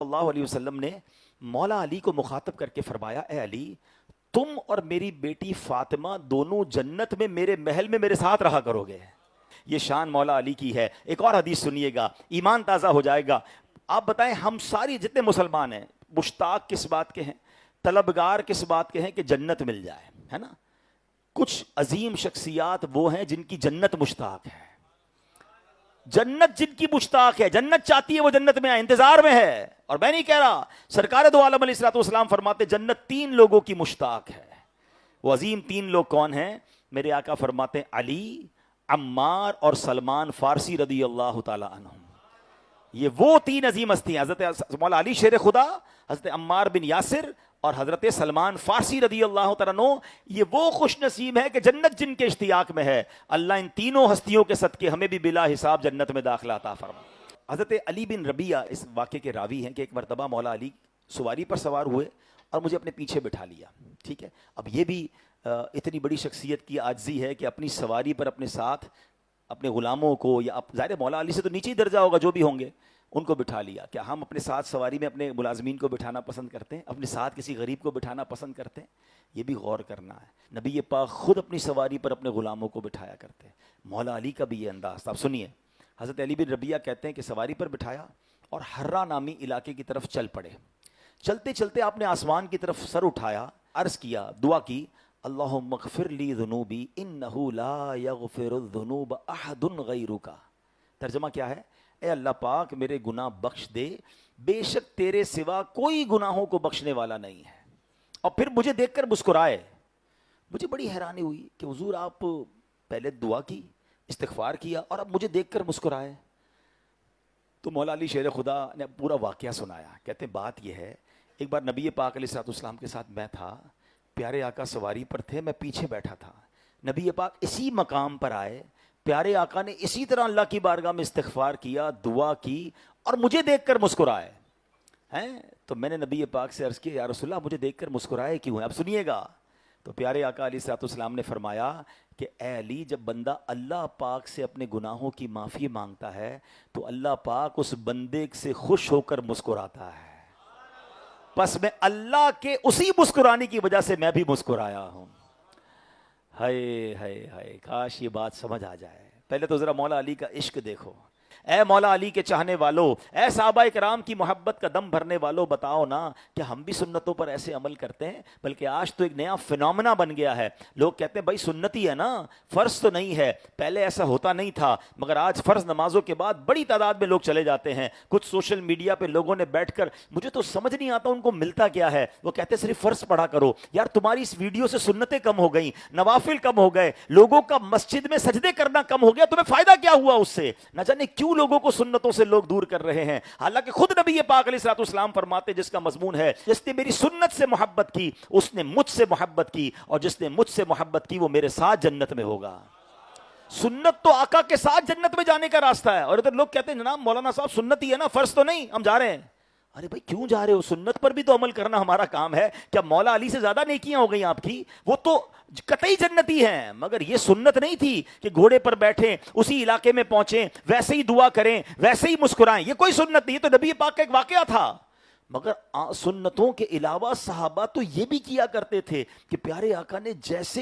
اللہ علیہ وسلم نے مولا علی کو مخاطب کر کے فرمایا، اے علی، تم اور میری بیٹی فاطمہ دونوں جنت میں میرے محل میں میرے ساتھ رہا کرو گے۔ یہ شان مولا علی کی ہے۔ ایک اور حدیث سنیے گا، ایمان تازہ ہو جائے گا۔ آپ بتائیں، ہم ساری جتنے مسلمان ہیں مشتاق کس بات کے ہیں، طلبگار کس بات کے ہیں کہ جنت مل جائے، ہے نا؟ کچھ عظیم شخصیات وہ ہیں جن کی جنت مشتاق ہے، جنت جن کی مشتاق ہے، جنت چاہتی ہے وہ جنت میں آئے، انتظار میں ہے۔ اور میں نہیں کہہ رہا، سرکار دو عالم علیہ الصلوۃ والسلام فرماتے جنت تین لوگوں کی مشتاق ہے۔ وہ عظیم تین لوگ کون ہیں؟ میرے آقا فرماتے ہیں علی، عمار اور سلمان فارسی رضی اللہ تعالی عنہم۔ یہ وہ تین عظیم ہستیاں، حضرت مولا علی شیر خدا، حضرت عمار بن یاسر اور حضرت سلمان فارسی رضی اللہ تعالیٰ عنہ۔ یہ وہ خوش نصیب ہے کہ جنت جن کے اشتیاق میں ہے۔ اللہ ان تینوں ہستیوں کے صدقے ہمیں بھی بلا حساب جنت میں داخلہ عطا فرمائے۔ حضرت علی بن ربیعہ اس واقعے کے راوی ہیں کہ ایک مرتبہ مولا علی سواری پر سوار ہوئے اور مجھے اپنے پیچھے بٹھا لیا، ٹھیک ہے۔ اب یہ بھی اتنی بڑی شخصیت کی عاجزی ہے کہ اپنی سواری پر اپنے ساتھ اپنے غلاموں کو، یا ظاہر مولا علی سے تو نیچے ہی درجہ ہوگا جو بھی ہوں گے، ان کو بٹھا لیا۔ کیا ہم اپنے ساتھ سواری میں اپنے ملازمین کو بٹھانا پسند کرتے ہیں؟ اپنے ساتھ کسی غریب کو بٹھانا پسند کرتے ہیں؟ یہ بھی غور کرنا ہے۔ نبی پاک خود اپنی سواری پر اپنے غلاموں کو بٹھایا کرتے ہیں۔ مولا علی کا بھی یہ انداز تھا۔ اب سنیے، حضرت علی بن ربیعہ کہتے ہیں کہ سواری پر بٹھایا اور حرہ نامی علاقے کی طرف چل پڑے۔ چلتے چلتے آپ نے آسمان کی طرف سر اٹھایا، عرض کیا، دعا کی، اللہم اغفر لی ذنوبی انہ لا یغفر الذنوب احد غیرک۔ ترجمہ کیا ہے؟ اے اللہ پاک میرے گناہ بخش دے، بے شک تیرے سوا کوئی گناہوں کو بخشنے والا نہیں ہے۔ اور پھر مجھے دیکھ کر مسکرائے۔ مجھے بڑی حیرانی ہوئی کہ حضور آپ پہلے دعا کی، استغفار کیا، اور اب مجھے دیکھ کر مسکرائے۔ تو مولا علی شیر خدا نے پورا واقعہ سنایا۔ کہتے ہیں بات یہ ہے، ایک بار نبی پاک علیہ الصلوۃ والسلام کے ساتھ میں تھا، پیارے آقا سواری پر تھے، میں پیچھے بیٹھا تھا۔ نبی پاک اسی مقام پر آئے، پیارے آقا نے اسی طرح اللہ کی بارگاہ میں استغفار کیا، دعا کی، اور مجھے دیکھ کر مسکرائے ہیں۔ تو میں نے نبی پاک سے عرض کیا، یا رسول اللہ مجھے دیکھ کر مسکرائے کیوں ہیں؟ اب سنیے گا۔ تو پیارے آقا علیہ الصلوۃ والسلام نے فرمایا کہ اے علی، جب بندہ اللہ پاک سے اپنے گناہوں کی معافی مانگتا ہے تو اللہ پاک اس بندے سے خوش ہو کر مسکراتا ہے۔ پس میں اللہ کے اسی مسکرانے کی وجہ سے میں بھی مسکرایا ہوں۔ ہائے ہائے ہائے، کاش یہ بات سمجھ آ جائے۔ پہلے تو ذرا مولا علی کا عشق دیکھو۔ اے مولا علی کے چاہنے والو، اے صحابہ کرام کی محبت کا دم بھرنے والو، بتاؤ نا کہ ہم بھی سنتوں پر ایسے عمل کرتے ہیں؟ بلکہ آج تو ایک نیا فنومنا بن گیا ہے۔ لوگ کہتے ہیں بھائی سنتی ہے نا، فرض تو نہیں ہے۔ پہلے ایسا ہوتا نہیں تھا، مگر آج فرض نمازوں کے بعد بڑی تعداد میں لوگ چلے جاتے ہیں۔ کچھ سوشل میڈیا پہ لوگوں نے بیٹھ کر، مجھے تو سمجھ نہیں آتا ان کو ملتا کیا ہے، وہ کہتے ہیں صرف فرض پڑھا کرو۔ یار تمہاری اس ویڈیو سے سنتیں کم ہو گئیں، نوافل کم ہو گئے، لوگوں کا مسجد میں سجدے کرنا کم ہو گیا، تمہیں فائدہ کیا ہوا اس سے؟ نہ جانے کیوں لوگوں کو سنتوں سے لوگ دور کر رہے ہیں۔ حالانکہ خود نبی پاک علیہ الصلوۃ والسلام فرماتے، جس کا مضمون ہے جس نے میری سنت سے محبت کی اس نے مجھ سے محبت کی، اور جس نے مجھ سے محبت کی وہ میرے ساتھ جنت میں ہوگا۔ سنت تو آقا کے ساتھ جنت میں جانے کا راستہ ہے۔ اور ادھر لوگ کہتے ہیں جناب مولانا صاحب سنت ہی ہے نا، فرض تو نہیں، ہم جا رہے ہیں۔ ارے بھائی کیوں جا رہے ہو؟ سنت پر بھی تو عمل کرنا ہمارا کام ہے۔ کیا مولا علی سے زیادہ نیکیاں ہو گئی آپ کی؟ وہ تو قطعی جنتی ہیں، مگر یہ سنت نہیں تھی کہ گھوڑے پر بیٹھیں، اسی علاقے میں پہنچیں، ویسے ہی دعا کریں، ویسے ہی مسکرائیں۔ یہ کوئی سنت نہیں، یہ تو نبی پاک کا ایک واقعہ تھا۔ مگر سنتوں کے علاوہ صحابہ تو یہ بھی کیا کرتے تھے کہ پیارے آقا نے جیسے